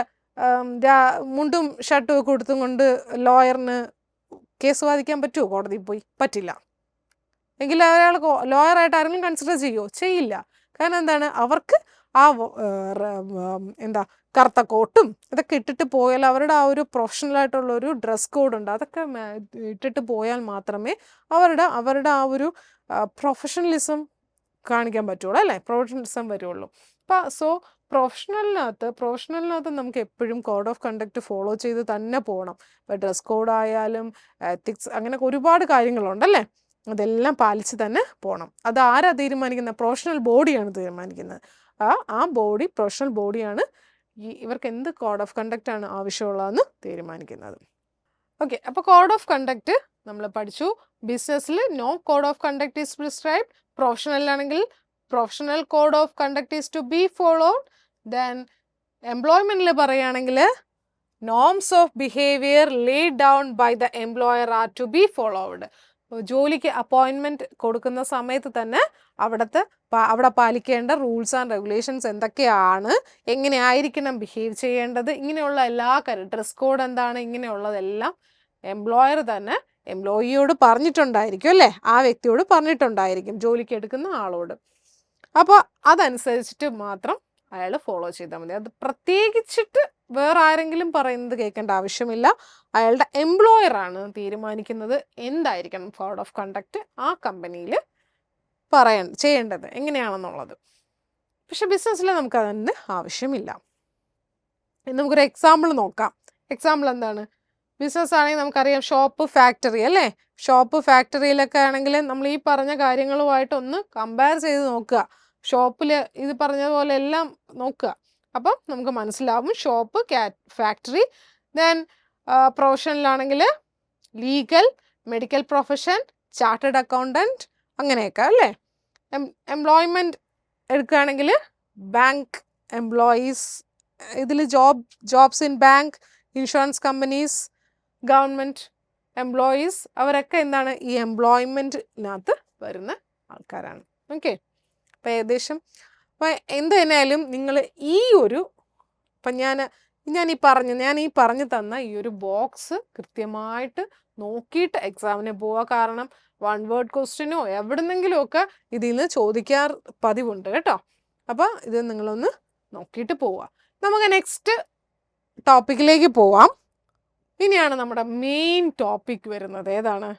മുണ്ടും ഷർട്ടും ഒക്കെ കൊടുത്തും കൊണ്ട് ലോയറിന് കേസ് വാദിക്കാൻ പറ്റുമോ? കോടതിയിൽ പോയി പറ്റില്ല. എങ്കിൽ അയാൾ ലോയറായിട്ട് ആരെങ്കിലും കൺസിഡർ ചെയ്യുമോ? ചെയ്യില്ല. കാരണം എന്താണ്? അവർക്ക് ആ എന്താ കറുത്ത കോട്ടും ഇതൊക്കെ ഇട്ടിട്ട് പോയാൽ അവരുടെ ആ ഒരു പ്രൊഫഷണലായിട്ടുള്ള ഒരു ഡ്രസ് കോഡുണ്ട്, അതൊക്കെ ഇട്ടിട്ട് പോയാൽ മാത്രമേ അവരുടെ ആ ഒരു പ്രൊഫഷണലിസം കാണിക്കാൻ പറ്റുള്ളൂ അല്ലേ? പ്രൊഫഷണലിസം വരുള്ളൂ. സോ പ്രൊഫഷണലിനകത്ത് നമുക്ക് എപ്പോഴും കോഡ് ഓഫ് കണ്ടക്ട് ഫോളോ ചെയ്ത് തന്നെ പോകണം. ഇപ്പോൾ ഡ്രസ് കോഡ് ആയാലും എത്തിക്സ് അങ്ങനെ ഒരുപാട് കാര്യങ്ങളുണ്ടല്ലേ, അതെല്ലാം പാലിച്ച് തന്നെ പോകണം. അത് ആരാ തീരുമാനിക്കുന്നത്? പ്രൊഫഷണൽ ബോഡിയാണ് തീരുമാനിക്കുന്നത്. ആ ബോഡി, പ്രൊഫഷണൽ ബോഡിയാണ് ഇവർക്ക് എന്ത് കോഡ് ഓഫ് കണ്ടക്റ്റ് ആണ് ആവശ്യമുള്ളതെന്ന് തീരുമാനിക്കുന്നത്. ഓക്കെ, അപ്പോൾ കോഡ് ഓഫ് കണ്ടക്റ്റ് നമ്മൾ പഠിച്ചു. ബിസിനസ്സിൽ no code of conduct is prescribe. പ്രൊഫഷണലിലാണെങ്കിൽ professional code of conduct is to be followed. Then എംപ്ലോയ്മെൻറ്റിൽ പറയുകയാണെങ്കിൽ norms of behaviour laid down by the employer are to be followed. ജോലിക്ക് അപ്പോയിൻമെൻറ്റ് കൊടുക്കുന്ന സമയത്ത് തന്നെ അവിടെ പാലിക്കേണ്ട റൂൾസ് ആൻഡ് റെഗുലേഷൻസ് എന്തൊക്കെയാണ്, എങ്ങനെയായിരിക്കണം ബിഹേവ് ചെയ്യേണ്ടത്, ഇങ്ങനെയുള്ള എല്ലാ കാര്യം, ഡ്രസ് കോഡ് എന്താണ്, ഇങ്ങനെയുള്ളതെല്ലാം എംപ്ലോയർ തന്നെ എംപ്ലോയിയോട് പറഞ്ഞിട്ടുണ്ടായിരിക്കും അല്ലേ? ആ വ്യക്തിയോട് പറഞ്ഞിട്ടുണ്ടായിരിക്കും, ജോലിക്ക് എടുക്കുന്ന ആളോട്. അപ്പോൾ അതനുസരിച്ചിട്ട് മാത്രം അയാൾ ഫോളോ ചെയ്താൽ മതി. അത് പ്രത്യേകിച്ചിട്ട് വേറെ ആരെങ്കിലും പറയുന്നത് കേൾക്കേണ്ട ആവശ്യമില്ല. അയാളുടെ എംപ്ലോയറാണ് തീരുമാനിക്കുന്നത് എന്തായിരിക്കണം കോഡ് ഓഫ് കണ്ടക്റ്റ് ആ കമ്പനിയിൽ ചെയ്യേണ്ടത് എങ്ങനെയാണെന്നുള്ളത്. പക്ഷെ ബിസിനസ്സിൽ നമുക്ക് അതിന് ആവശ്യമില്ല. നമുക്കൊരു എക്സാമ്പിൾ നോക്കാം. എക്സാമ്പിൾ എന്താണ്? ബിസിനസ് ആണെങ്കിൽ നമുക്കറിയാം, ഷോപ്പ്, ഫാക്ടറി അല്ലേ? ഷോപ്പ്, ഫാക്ടറിയിലൊക്കെ ആണെങ്കിൽ നമ്മൾ ഈ പറഞ്ഞ കാര്യങ്ങളുമായിട്ടൊന്ന് കമ്പയർ ചെയ്ത് നോക്കുക. ഷോപ്പിൽ ഇത് പറഞ്ഞതുപോലെ എല്ലാം നോക്കുക. അപ്പം നമുക്ക് മനസ്സിലാവും ഷോപ്പ്, ഫാക്ടറി. ദെൻ പ്രൊഫഷനിലാണെങ്കിൽ legal, medical profession, chartered accountant, അങ്ങനെയൊക്കെ അല്ലേ? എംപ്ലോയ്മെൻറ്റ് എടുക്കുകയാണെങ്കിൽ ബാങ്ക് എംപ്ലോയീസ്, ഇതിൽ jobs in bank, insurance companies, government employees, അവരൊക്കെ എന്താണ് ഈ എംപ്ലോയ്മെൻറ്റിനകത്ത് വരുന്ന ആൾക്കാരാണ്. ഓക്കെ, അപ്പോൾ ഏകദേശം എന്ത് തന്നെയായാലും നിങ്ങൾ ഇപ്പം ഞാൻ ഈ പറഞ്ഞു തന്ന ഈ ഒരു ബോക്സ് കൃത്യമായിട്ട് നോക്കിയിട്ട് എക്സാമിന് പോവുക. കാരണം 1 വേർഡ് ക്വസ്റ്റ്യനോ എവിടെന്നെങ്കിലും ഒക്കെ ഇതിൽ നിന്ന് ചോദിക്കാർ പതിവുണ്ട് കേട്ടോ. അപ്പോൾ ഇത് നിങ്ങളൊന്ന് നോക്കിയിട്ട് പോവുക. നമുക്ക് നെക്സ്റ്റ് ടോപ്പിക്കിലേക്ക് പോവാം. ഇനിയാണ് നമ്മുടെ മെയിൻ ടോപ്പിക് വരുന്നത്. ഏതാണ്?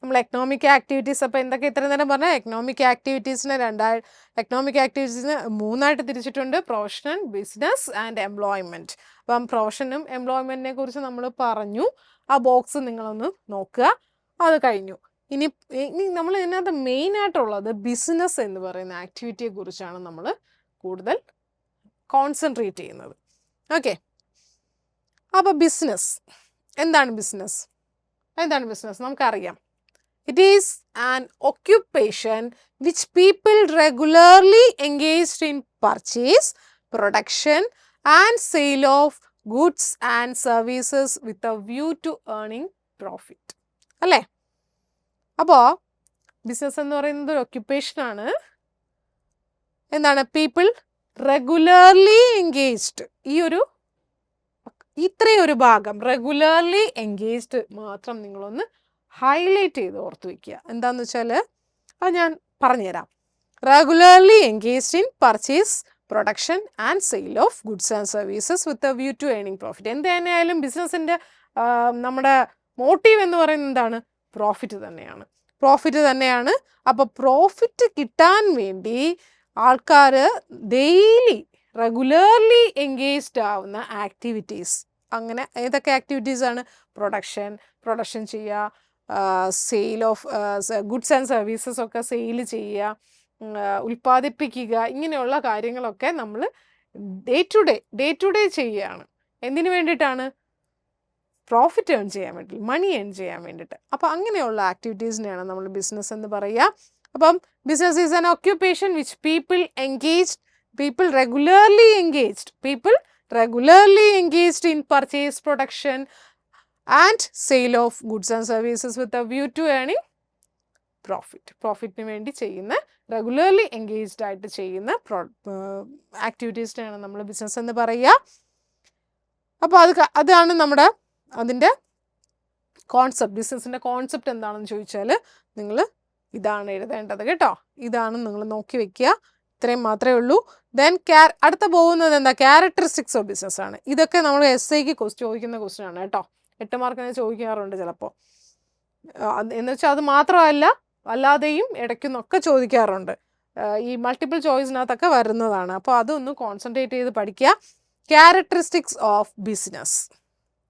നമ്മൾ എക്കണോമിക് ആക്ടിവിറ്റീസ്. അപ്പോൾ എന്തൊക്കെ ഇത്ര നേരം പറഞ്ഞാൽ എക്കണോമിക് ആക്ടിവിറ്റീസിനെ 3ആയിട്ട് തിരിച്ചിട്ടുണ്ട്: പ്രൊഫഷൻ, ബിസിനസ് ആൻഡ് എംപ്ലോയ്മെൻറ്റ്. അപ്പം പ്രൊഫഷനും എംപ്ലോയ്മെൻറ്റിനെ കുറിച്ച് നമ്മൾ പറഞ്ഞു. ആ ബോക്സ് നിങ്ങളൊന്ന് നോക്കുക. അത് കഴിഞ്ഞു. ഇനി നമ്മൾ ഇതിനകത്ത് മെയിനായിട്ടുള്ളത് ബിസിനസ് എന്ന് പറയുന്ന ആക്ടിവിറ്റിയെ കുറിച്ചാണ് നമ്മൾ കൂടുതൽ കോൺസെൻട്രേറ്റ് ചെയ്യുന്നത്. ഓക്കെ, അപ്പോൾ ബിസിനസ് എന്താണ്? ബിസിനസ് നമുക്കറിയാം. It is an occupation which people regularly engaged in purchase, production and sale of goods and services with a view to earning profit. അല്ലേ? അപ്പോൾ ബിസിനസ് എന്ന് പറയുന്നത് ഒരു ഒക്യുപ്പേഷനാണ്. എന്താണ്? People regularly engaged. ഇത്രയും ഒരു ഭാഗം റെഗുലർലി എൻഗേജ്ഡ് മാത്രം നിങ്ങളൊന്ന് ഹൈലൈറ്റ് ചെയ്ത് ഓർത്ത് വയ്ക്കുക. എന്താണെന്ന് വെച്ചാൽ അത് ഞാൻ പറഞ്ഞുതരാം. Regularly engaged in purchase, production and sale of goods and services with a view to earning profit. എന്ത് തന്നെയായാലും ബിസിനസ്സിൻ്റെ നമ്മുടെ മോട്ടീവ് എന്ന് പറയുന്നത് എന്താണ്? പ്രോഫിറ്റ് തന്നെയാണ്. അപ്പോൾ പ്രോഫിറ്റ് കിട്ടാൻ വേണ്ടി ആൾക്കാർ ഡെയിലി റെഗുലർലി എൻഗേജ്ഡ് ആവുന്ന ആക്ടിവിറ്റീസ്. അങ്ങനെ ഏതൊക്കെ ആക്ടിവിറ്റീസാണ്? പ്രൊഡക്ഷൻ ചെയ്യുക, sale of goods and services ഒക്കെ സെയിൽ ചെയ്യുക, ഉൽപ്പാദിപ്പിക്കുക, ഇങ്ങനെയുള്ള കാര്യങ്ങളൊക്കെ നമ്മൾ ഡേ ടു ഡേ ചെയ്യുകയാണ്. എന്തിനു വേണ്ടിയിട്ടാണ്? പ്രോഫിറ്റ് ഏൺ ചെയ്യാൻ വേണ്ടി, മണി ഏൺ ചെയ്യാൻ വേണ്ടിയിട്ട്. അപ്പോൾ അങ്ങനെയുള്ള ആക്ടിവിറ്റീസിനെയാണ് നമ്മൾ ബിസിനസ് എന്ന് പറയുക. അപ്പം business is an occupation which people regularly engaged in purchase, production and sale of goods and services with a view to earning പ്രോഫിറ്റിന് വേണ്ടി ചെയ്യുന്ന, റെഗുലർലി എൻഗേജ്ഡ് ആയിട്ട് ചെയ്യുന്ന ആക്ടിവിറ്റീസിനെയാണ് നമ്മൾ ബിസിനസ് എന്ന് പറയുക. അപ്പോൾ അതാണ് നമ്മുടെ അതിൻ്റെ കോൺസെപ്റ്റ്. ബിസിനസ്സിൻ്റെ കോൺസെപ്റ്റ് എന്താണെന്ന് ചോദിച്ചാൽ നിങ്ങൾ ഇതാണ് എഴുതേണ്ടത് കേട്ടോ. ഇതാണ് നിങ്ങൾ നോക്കി വെക്കുക. ഇത്രയും മാത്രമേ ഉള്ളൂ. ദെൻ അടുത്ത പോകുന്നത് എന്താ? ക്യാരക്ടറിസ്റ്റിക്സ് ഓഫ് ബിസിനസ് ആണ്. ഇതൊക്കെ നമ്മൾ SIക്ക് ചോദിക്കുന്ന ക്വസ്റ്റ്യൻ ആണ് കേട്ടോ. 8 മാർക്കിന് ചോദിക്കാറുണ്ട് ചിലപ്പോൾ. എന്ന് വെച്ചാൽ അത് മാത്രമല്ല, അല്ലാതെയും ഇടയ്ക്കുന്നൊക്കെ ചോദിക്കാറുണ്ട്. ഈ മൾട്ടിപ്പിൾ ചോയ്സിനകത്തൊക്കെ വരുന്നതാണ്. അപ്പോൾ അതൊന്ന് കോൺസെൻട്രേറ്റ് ചെയ്ത് പഠിക്കുക. ക്യാരക്ടറിസ്റ്റിക്സ് ഓഫ് ബിസിനസ്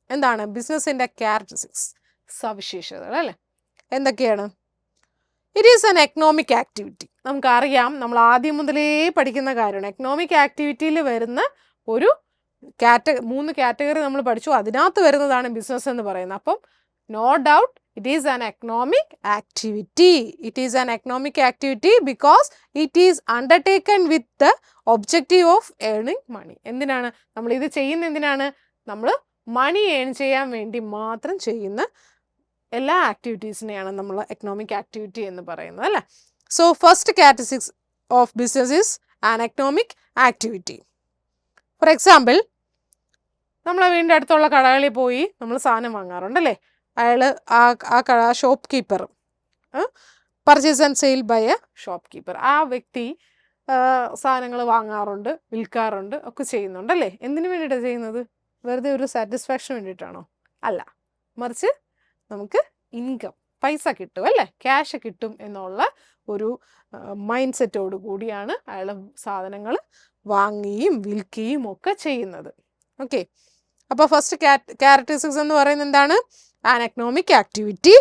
എന്താണ്? ബിസിനസ്സിൻ്റെ ക്യാരക്ടറിസ്റ്റിക്സ്, സവിശേഷതകൾ അല്ലേ, എന്തൊക്കെയാണ്? It is an economic activity. നമുക്കറിയാം, നമ്മൾ ആദ്യം മുതലേ പഠിക്കുന്ന കാര്യമാണ്. എക്കണോമിക് ആക്ടിവിറ്റിയിൽ വരുന്ന ഒരു 3 കാറ്റഗറി നമ്മൾ പഠിച്ചു. അതിനകത്ത് വരുന്നതാണ് ബിസിനസ് എന്ന് പറയുന്നത്. അപ്പം no doubt it is an economic activity. It is an economic activity because it is undertaken with the objective of earning money. എന്തിനാണ് നമ്മൾ ഇത് ചെയ്യുന്നത്? എന്തിനാണ്? നമ്മൾ മണി ഏൺ ചെയ്യാൻ വേണ്ടി മാത്രം ചെയ്യുന്ന എല്ലാ ആക്ടിവിറ്റീസിനെയാണ് നമ്മൾ എക്കണോമിക് ആക്ടിവിറ്റി എന്ന് പറയുന്നത് അല്ലേ. So first characteristics of business is an economic activity. For example, നമ്മളെ വീടിൻ്റെ അടുത്തുള്ള കടകളിൽ പോയി നമ്മൾ സാധനം വാങ്ങാറുണ്ടല്ലേ. അയാൾ ആ shopkeeper, purchase and sale by a shopkeeper, ആ വ്യക്തി സാധനങ്ങൾ വാങ്ങാറുണ്ട്, വിൽക്കാറുണ്ട്, ഒക്കെ ചെയ്യുന്നുണ്ടല്ലേ. എന്തിനു വേണ്ടിയിട്ടാണ് ചെയ്യുന്നത്? വെറുതെ ഒരു സാറ്റിസ്ഫാക്ഷൻ വേണ്ടിയിട്ടാണോ? അല്ല, മറിച്ച് നമുക്ക് ഇൻകം, പൈസ കിട്ടും അല്ലേ, ക്യാഷ് കിട്ടും എന്നുള്ള ഒരു മൈൻഡ് സെറ്റോട് കൂടിയാണ് അയാൾ സാധനങ്ങൾ വാങ്ങുകയും വിൽക്കുകയും ഒക്കെ ചെയ്യുന്നത്. ഓക്കെ, അപ്പോൾ ഫസ്റ്റ് ക്യാരക്ടറിസ്റ്റിക്സ് എന്ന് പറയുന്നത് എന്താണ്? An economic activity